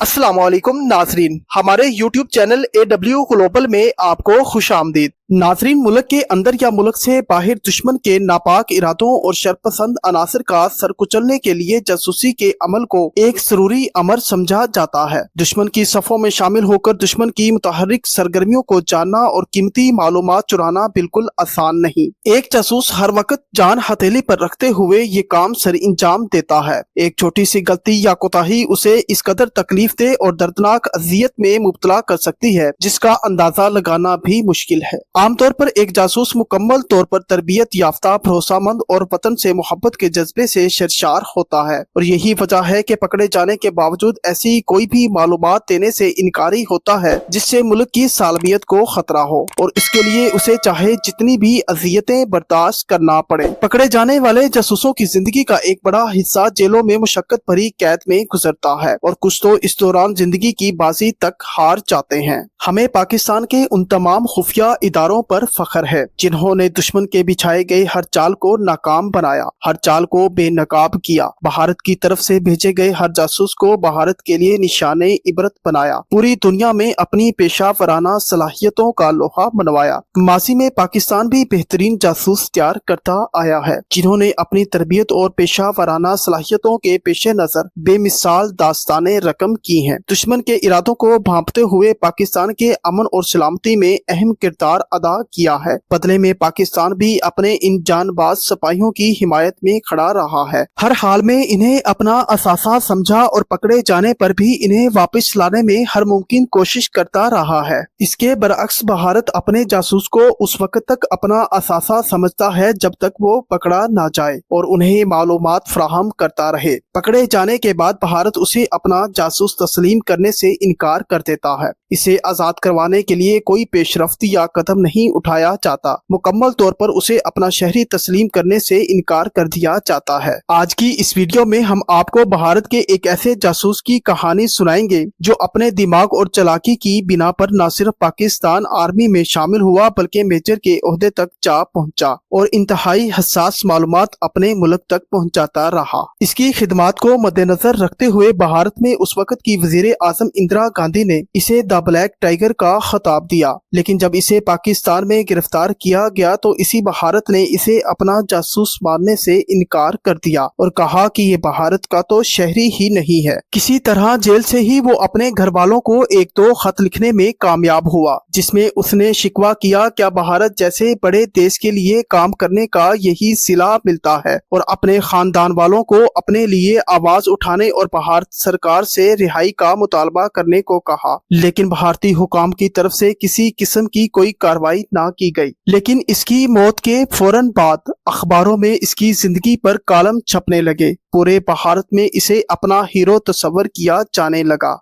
अस्सलाम वालेकुम नाजरीन, हमारे YouTube चैनल AW ग्लोबल में आपको खुश आमदीद। नाजरीन, मुल्क के अंदर या मुल्क से बाहर दुश्मन के नापाक इरादों और शरपसंद अनासर का सर कुचलने के लिए जासूसी के अमल को एक जरूरी अमर समझा जाता है। दुश्मन की सफों में शामिल होकर दुश्मन की मुतहर्रिक सरगर्मियों को जानना और कीमती मालूमात चुराना बिल्कुल आसान नहीं। एक जासूस हर वक्त जान हथेली पर रखते हुए ये काम सर अंजाम देता है। एक छोटी सी गलती या कोताही उसे इस कदर तकलीफ दे और दर्दनाक अजियत में मुब्तला कर सकती है जिसका अंदाजा लगाना भी मुश्किल है। आमतौर पर एक जासूस मुकम्मल तौर पर तरबियत याफ्ता, भरोसामंद और वतन से मोहब्बत के जज्बे से सरशार होता है और यही वजह है कि पकड़े जाने के बावजूद ऐसी कोई भी मालूमात देने से इनकारी होता है जिससे मुल्क की सालमियत को खतरा हो और इसके लिए उसे चाहे जितनी भी अजियतें बर्दाश्त करना पड़े। पकड़े जाने वाले जासूसों की जिंदगी का एक बड़ा हिस्सा जेलों में मुशक्कत भरी कैद में गुजरता है और कुछ तो इस दौरान जिंदगी की बाजी तक हार जाते हैं। हमें पाकिस्तान के उन तमाम खुफिया इदारों पर फख्र है जिन्होंने दुश्मन के बिछाए गए हर चाल को नाकाम बनाया, हर चाल को बेनकाब किया, भारत की तरफ से भेजे गए हर जासूस को भारत के लिए निशाने इबरत बनाया, पूरी दुनिया में अपनी पेशा वराना सलाहियतों का लोहा मनवाया। माजी में पाकिस्तान भी बेहतरीन जासूस तैयार करता आया है जिन्होंने अपनी तरबियत और पेशा वराना सलाहियतों के पेश नजर बेमिसाल दास्ताने रकम की हैं। दुश्मन के इरादों को भांपते हुए पाकिस्तान के अमन और सलामती में अहम किरदार अदा किया है। बदले में पाकिस्तान भी अपने इन जानबाज सिपाहियों की हिमायत में खड़ा रहा है। हर हाल में इन्हें अपना असासा समझा और पकड़े जाने पर भी इन्हें वापस लाने में हर मुमकिन कोशिश करता रहा है। इसके बरअक्स भारत अपने जासूस को उस वक्त तक अपना असासा समझता है जब तक वो पकड़ा ना जाए और उन्हें मालूमात फराहम करता रहे। पकड़े जाने के बाद भारत उसे अपना जासूस तस्लीम करने से इनकार कर देता है। इसे आजाद करवाने के लिए कोई पेशरफ्त या कदम नहीं उठाया जाता। मुकम्मल तौर पर उसे अपना शहरी तस्लीम करने से इनकार कर दिया जाता है। आज की इस वीडियो में हम आपको भारत के एक ऐसे जासूस की कहानी सुनाएंगे जो अपने दिमाग और चालाकी की बिना पर न सिर्फ पाकिस्तान आर्मी में शामिल हुआ बल्कि मेजर के ओहदे तक जा पहुंचा और इंतहाई हसास मालूमात अपने मुल्क तक पहुंचाता रहा। इसकी खिदमात को मद्देनजर रखते हुए भारत में उस वक्त की वजीर आजम इंदिरा गांधी ने इसे द ब्लैक टाइगर का खिताब दिया, लेकिन जब इसे पाकिस्तान में गिरफ्तार किया गया तो इसी भारत ने इसे अपना जासूस मानने से इनकार कर दिया और कहा कि ये भारत का तो शहरी ही नहीं है। किसी तरह जेल से ही वो अपने घर वालों को एक दो खत लिखने में कामयाब हुआ जिसमें उसने शिकवा किया क्या भारत जैसे बड़े देश के लिए काम करने का यही सिला मिलता है और अपने खानदान वालों को अपने लिए आवाज उठाने और भारत सरकार से रिहाई का मुतालबा करने को कहा, लेकिन भारतीय हुकाम की तरफ से किसी किस्म की कोई कार्रवाई ना की गई। लेकिन इसकी मौत के फौरन बाद अखबारों में इसकी जिंदगी पर कॉलम छपने लगे। पूरे भारत में इसे अपना हीरो तस्वर किया जाने लगा।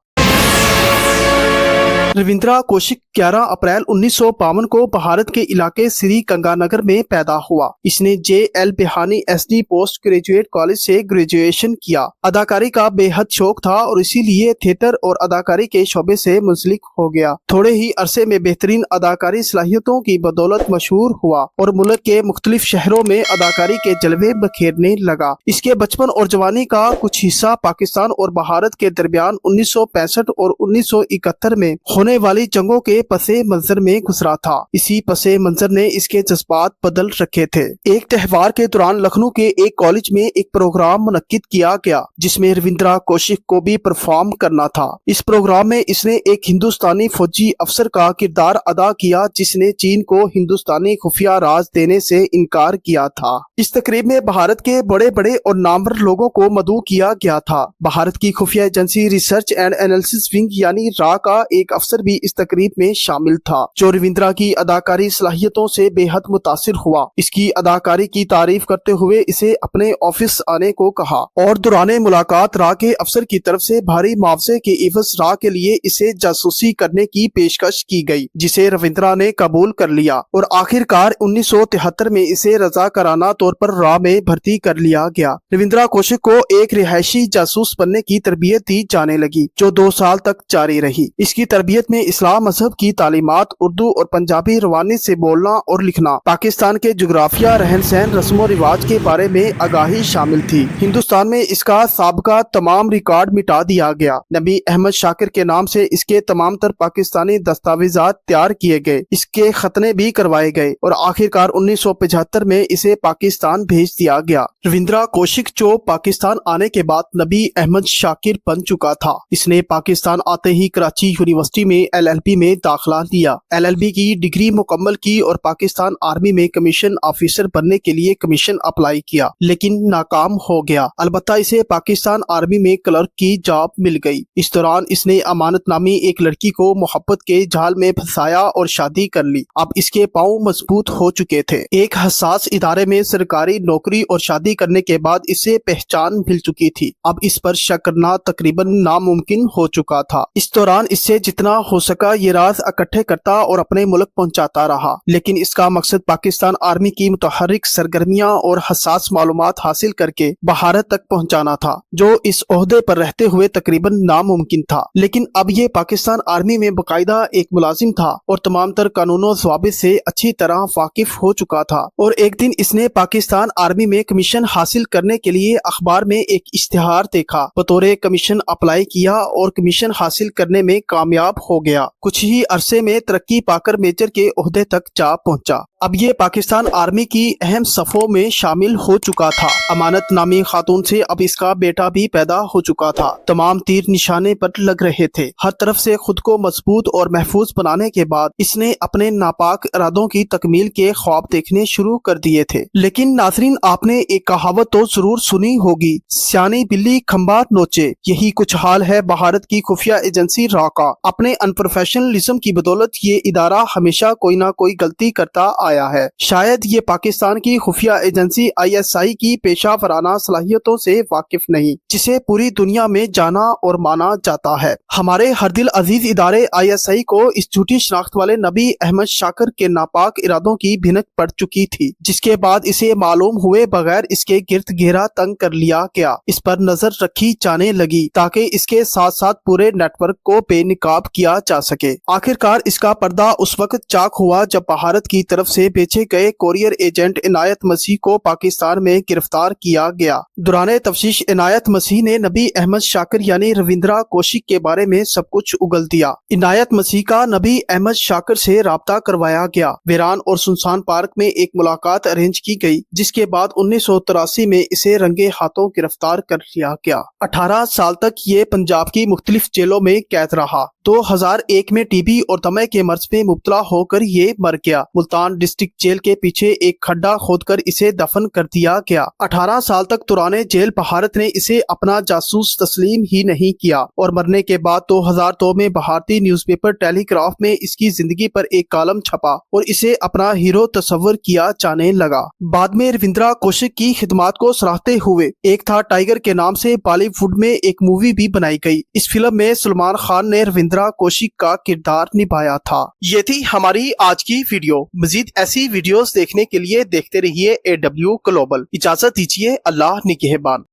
रविंद्रा कौशिक 11 अप्रैल 1952 को भारत के इलाके श्री गंगानगर में पैदा हुआ। इसने JL बिहानी SD पोस्ट ग्रेजुएट कॉलेज से ग्रेजुएशन किया। अदाकारी का बेहद शौक था और इसीलिए थिएटर और अदाकारी के शोबे से मुंसलिक हो गया। थोड़े ही अरसे में बेहतरीन अदाकारी सलाहियतों की बदौलत मशहूर हुआ और मुल्क के मुख्तलिफ शहरों में अदाकारी के जलवे बखेरने लगा। इसके बचपन और जवानी का कुछ हिस्सा पाकिस्तान और भारत के दरमियान 1965 और 1971 में होने वाली जंगों के पसे मंजर में गुजरा था। इसी पसे मंजर ने इसके जज्बात बदल रखे थे। एक त्योहार के दौरान लखनऊ के एक कॉलेज में एक प्रोग्राम मुनक्किद किया गया जिसमें रविंद्रा कौशिक को भी परफॉर्म करना था। इस प्रोग्राम में इसने एक हिंदुस्तानी फौजी अफसर का किरदार अदा किया जिसने चीन को हिंदुस्तानी खुफिया राज देने से इनकार किया था। इस तकरीब में भारत के बड़े बड़े और नामवर लोगों को मदऊ किया गया था। भारत की खुफिया agency research and analysis wing यानी RA का एक अफसर भी इस तकरीब में शामिल था जो रविंद्रा की अदाकारी सलाहियतों से बेहद मुतासिर हुआ। इसकी अदाकारी की तारीफ करते हुए इसे अपने ऑफिस आने को कहा और दौरान मुलाकात RA के अफसर की तरफ से भारी मुआवजे के एवज RA के लिए इसे जासूसी करने की पेशकश की गई जिसे रविंद्रा ने कबूल कर लिया और आखिरकार 1973 में इसे रजाकाराना तौर पर RA में भर्ती कर लिया गया। रविंद्रा कौशिक को एक रिहायशी जासूस बनने की तरबियत दी जाने लगी जो 2 साल तक जारी रही। इसकी तरबियत تربیت میں اسلام مذہب کی تعلیمات، اردو اور پنجابی روانی سے بولنا اور لکھنا، پاکستان کے جغرافیہ، رہن سہن، رسم و رواج کے بارے میں آگاہی شامل تھی۔ ہندوستان میں اس کا سابقہ تمام ریکارڈ مٹا دیا گیا۔ نبی احمد شاکر کے نام سے اس کے تمام تر پاکستانی دستاویزات تیار کیے گئے، اس کے ختنے بھی کروائے گئے اور آخرکار 1975 میں اسے پاکستان بھیج دیا گیا۔ رویندرا کوشک جو پاکستان آنے کے بعد نبی احمد شاکر بن چکا تھا، اس نے پاکستان آتے ہی کراچی یونیورسٹی میں LLB میں داخلہ لیا، LLB کی ڈگری مکمل کی اور پاکستان آرمی میں کمیشن آفیسر بننے کے لیے کمیشن اپلائی کیا، لیکن ناکام ہو گیا۔ البتہ اسے پاکستان آرمی میں کلرک کی جاب مل گئی۔ اس دوران اس نے امانت نامی ایک لڑکی کو محبت کے جال میں پھنسایا اور شادی کر لی۔ اب اس کے پاؤں مضبوط ہو چکے تھے۔ ایک حساس ادارے میں سرکاری نوکری اور شادی کرنے کے بعد اسے پہچان مل چکی تھی۔ اب اس پر شک کرنا تقریباً ناممکن ہو چکا تھا۔ اس دوران اس سے جتنا ہو سکا یہ راز اکٹھے کرتا اور اپنے ملک پہنچاتا رہا، لیکن اس کا مقصد پاکستان آرمی کی متحرک سرگرمیاں اور حساس معلومات حاصل کر کے بھارت تک پہنچانا تھا، جو اس عہدے پر رہتے ہوئے تقریباً ناممکن تھا۔ لیکن اب یہ پاکستان آرمی میں باقاعدہ ایک ملازم تھا اور تمام تر قانون و ضوابط سے اچھی طرح واقف ہو چکا تھا۔ اور ایک دن اس نے پاکستان آرمی میں کمیشن حاصل کرنے کے لیے اخبار میں ایک اشتہار دیکھا، بطور کمیشن اپلائی کیا اور کمیشن حاصل کرنے میں کامیاب ہو گیا۔ کچھ ہی عرصے میں ترقی پا کر میجر کے عہدے تک جا پہنچا۔ اب یہ پاکستان آرمی کی اہم صفوں میں شامل ہو چکا تھا۔ امانت نامی خاتون سے اب اس کا بیٹا بھی پیدا ہو چکا تھا۔ تمام تیر نشانے پر لگ رہے تھے۔ ہر طرف سے خود کو مضبوط اور محفوظ بنانے کے بعد اس نے اپنے ناپاک ارادوں کی تکمیل کے خواب دیکھنے شروع کر دیے تھے۔ لیکن ناظرین، آپ نے ایک کہاوت تو ضرور سنی ہوگی، سیانی بلی کھمبا نوچے۔ یہی کچھ حال ہے بھارت کی خفیہ ایجنسی را کا۔ اپنے انپروفیشنلزم کی بدولت یہ ادارہ ہمیشہ کوئی نہ کوئی غلطی کرتا آیا ہے۔ شاید یہ پاکستان کی خفیہ ایجنسی ISI کی پیشہ ورانہ صلاحیتوں سے واقف نہیں، جسے پوری دنیا میں جانا اور مانا جاتا ہے۔ ہمارے ہر دل عزیز ادارے ISI کو اس جھوٹی شناخت والے نبی احمد شاکر کے ناپاک ارادوں کی بھنک پڑ چکی تھی، جس کے بعد اسے معلوم ہوئے بغیر اس کے گرد گھیرا تنگ کر لیا گیا، اس پر نظر رکھی جانے لگی تاکہ اس کے ساتھ ساتھ پورے نیٹ ورک کو بے نقاب کیا جا سکے۔ آخرکار اس کا پردہ اس وقت چاک ہوا جب بھارت کی طرف سے بیچے گئے کوریئر ایجنٹ عنایت مسیح کو پاکستان میں گرفتار کیا گیا۔ دوران تفتیش عنایت مسیح نے نبی احمد شاکر یعنی رویندرا کوشک کے بارے میں سب کچھ اگل دیا۔ عنایت مسیح کا نبی احمد شاکر سے رابطہ کروایا گیا۔ ویران اور سنسان پارک میں ایک ملاقات ارینج کی گئی، جس کے بعد 1983 میں اسے رنگے ہاتھوں گرفتار کر لیا گیا۔ 18 سال تک یہ پنجاب کی مختلف جیلوں میں قید رہا۔ 2001 میں TB اور دمے کے مرض میں مبتلا ہو کر یہ مر گیا۔ ملتان ڈسٹرکٹ جیل کے پیچھے ایک کھڈا کھود کر اسے دفن کر دیا گیا۔ 18 سال تک دوران جیل بھارت نے اسے اپنا جاسوس تسلیم ہی نہیں کیا اور مرنے کے بعد 2002 میں بھارتی نیوز پیپر ٹیلی گراف میں اس کی زندگی پر ایک کالم چھپا اور اسے اپنا ہیرو تصور کیا جانے لگا۔ بعد میں رویندرا کوشک کی خدمات کو سراہتے ہوئے ایک تھا ٹائیگر کے نام سے بالی ووڈ میں ایک مووی بھی بنائی گئی۔ اس فلم میں سلمان خان نے رویندرا کوشک کا کردار نبھایا تھا۔ یہ تھی ہماری آج کی ویڈیو۔ مزید ایسی ویڈیوز دیکھنے کے لیے دیکھتے رہیے AW گلوبل۔ اجازت دیجیے، اللہ نگہبان۔